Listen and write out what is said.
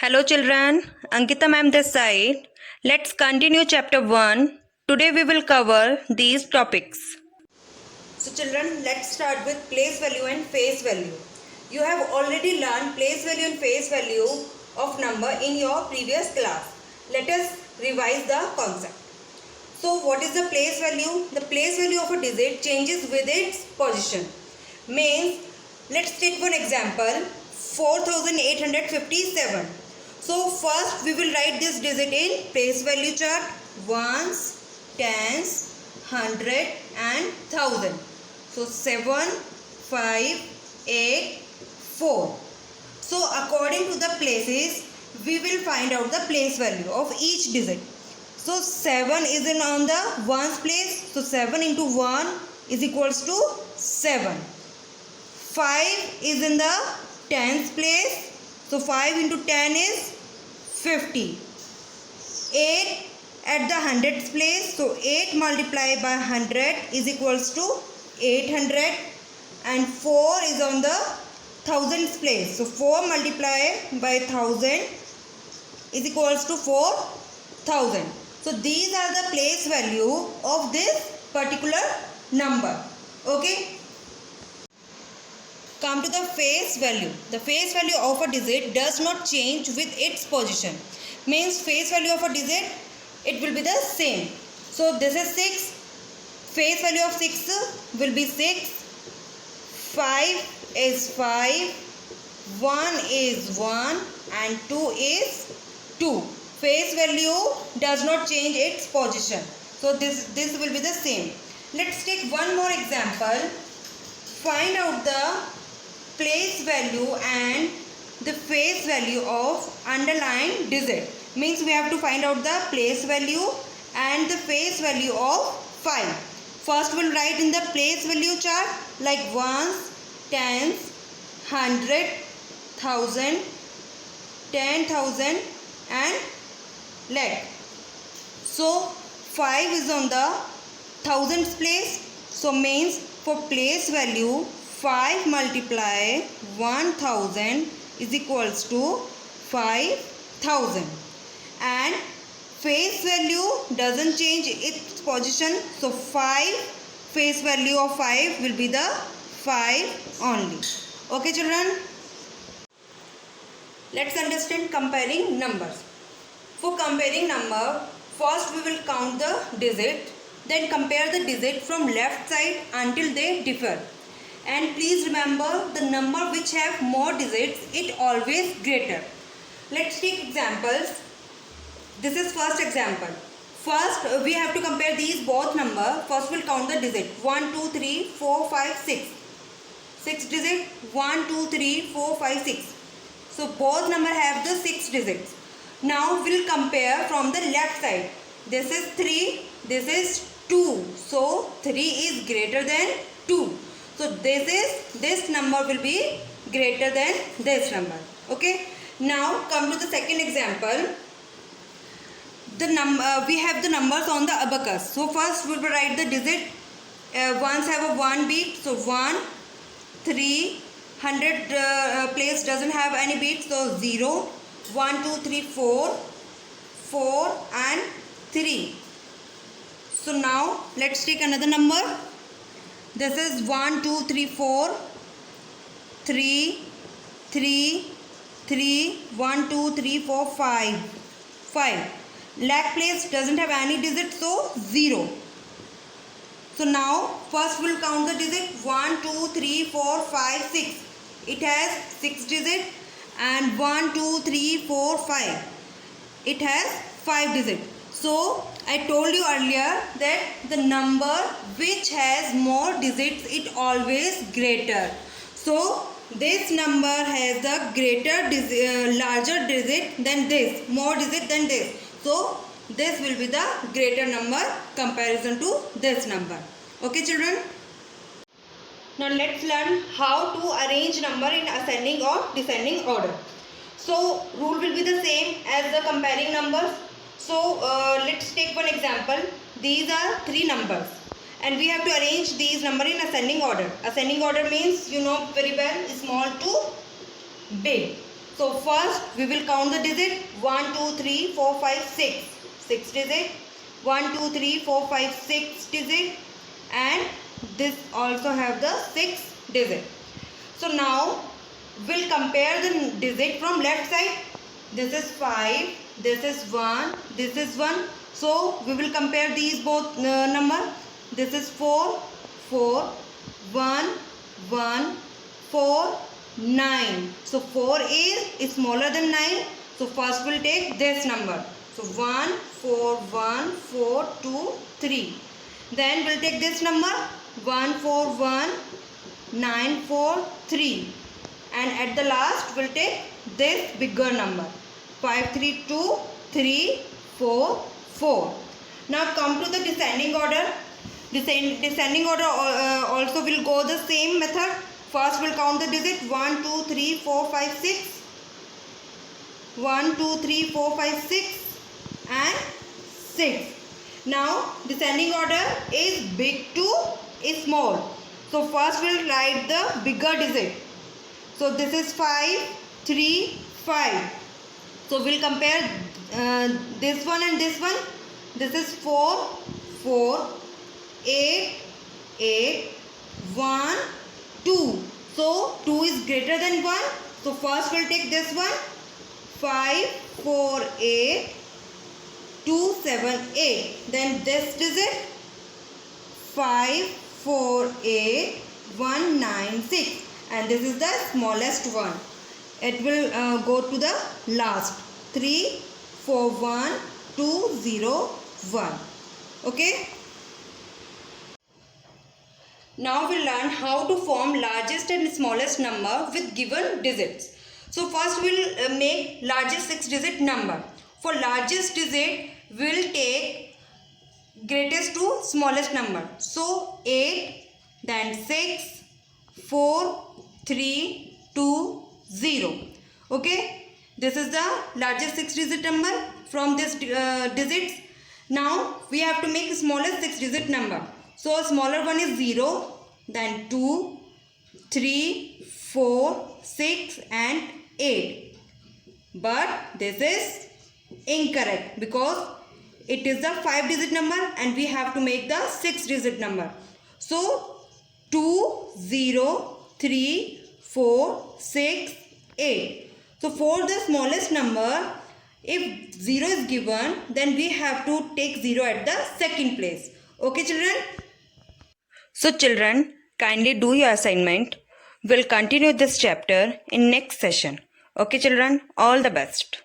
Hello children, Ankita ma'am this side. Let's continue chapter 1. Today we will cover these topics. So children, let's start with place value and face value. You have already learned place value and face value of number in your previous class. Let us revise the concept. So what is the place value? The place value of a digit changes with its position. Means, let's take one example, 4857. So first we will write this digit in place value chart, ones, tens, hundred and thousand. So 7, 5, 8, 4. So according to the places, we will find out the place value of each digit. So 7 is on the ones place. So 7 into 1 is equals to 7. 5 is in the tens place. So 5 into 10 is 50. 8 at the hundreds place. So 8 multiplied by 100 is equals to 800. And 4 is on the thousands place. So 4 multiplied by 1000 is equals to 4000. So these are the place value of this particular number. Okay. Come to the face value. The face value of a digit does not change with its position. Means face value of a digit, it will be the same. So this is 6. Face value of 6 will be 6. 5 is 5. 1 is 1 and 2 is 2. Face value does not change its position. So this will be the same. Let's take one more example. Find out the place value and the face value of underlined digit. Means we have to find out the place value and the face value of 5. First we'll write in the place value chart like ones, tens, hundred, thousand, 10,000 and lakh. So 5 is on the thousands place. So means for place value 5 multiply 1000 is equals to 5000. And face value doesn't change its position. So 5 face value of 5 will be the 5 only. Okay children. Let's understand comparing numbers. For comparing number, first we will count the digit, then compare the digit from left side until they differ. And please remember, the number which have more digits, it always greater. Let's take examples. This is first example. First we have to compare these both number. First we'll count the digit. 1, 2, 3, 4, 5, 6. 6 digit. 1, 2, 3, 4, 5, 6. So both number have the 6 digits. Now we'll compare from the left side. This is 3, this is 2. So 3 is greater than 2. So this number will be greater than this number. Okay. Now come to the second example. We have the numbers on the abacus. So first we will write the digit. Ones have a 1 beat. So 1, 3, 100 place doesn't have any beat. So 0, 1, 2, 3, 4, 4 and 3. So now let's take another number. This is 1, 2, 3, 4, 3, 3, 3, 1, 2, 3, 4, 5. 5. Lakh place doesn't have any digit, so 0. So now first we'll count the digit. 1, 2, 3, 4, 5, 6. It has 6 digit. And 1, 2, 3, 4, 5. It has 5 digit. So I told you earlier that the number which has more digits, it always greater. So this number has the larger digit than this, more digit than this. So this will be the greater number comparison to this number. Okay children. Now let's learn how to arrange number in ascending or descending order. So rule will be the same as the comparing numbers. So let's take one example. These are 3 numbers and we have to arrange these numbers in ascending order. Ascending order means you know very well, small to big. So first we will count the digit 1, 2, 3, 4, 5, 6. 6 digit. 1, 2, 3, 4, 5, 6 digit. And this also have the 6 digit. So now we'll compare the digit from left side. This is 5, this is 1, this is 1. So we will compare these both number. This is 4, 4, 1, 1, 4, 9. So 4 is smaller than 9. So first we'll take this number. So 1, 4, 1, 4, 2, 3. Then we'll take this number 1, 4, 1, 9, 4, 3. And at the last we'll take this bigger number 5, 3, 2, 3, 4, 4. Now come to the descending order. Descending order also will go the same method. First we'll count the digit 1, 2, 3, 4, 5, 6. 1, 2, 3, 4, 5, 6 and 6. Now descending order is big to small. So first we'll write the bigger digit. So this is 5, 3, 5. So we'll compare this one and this one. This is 4, 4, 8, 8, 1, 2. So 2 is greater than 1. So first we'll take this one. 5, 4, 8, 2, 7, 8. Then this digit 5, 4, 8, 1, 9, 6. And this is the smallest one. It will go to the last. 3, 4, 1, 2, 0, 1. Okay. Now we'll learn how to form largest and smallest number with given digits. So first we'll make largest 6-digit number. For largest digit, we'll take greatest to smallest number. So 8, then 6, 4, 3, 2, 0. Okay. This is the largest 6-digit number from this digits. Now we have to make smallest 6-digit number. So smaller one is 0, then 2, 3, 4, 6 and 8. But this is incorrect because it is the 5-digit number and we have to make the 6-digit number. So 2, 0, 3, 4, 6, 8. So for the smallest number, if 0 is given, then we have to take 0 at the second place. Okay, children? So children, kindly do your assignment. We'll continue this chapter in next session. Okay, children? All the best.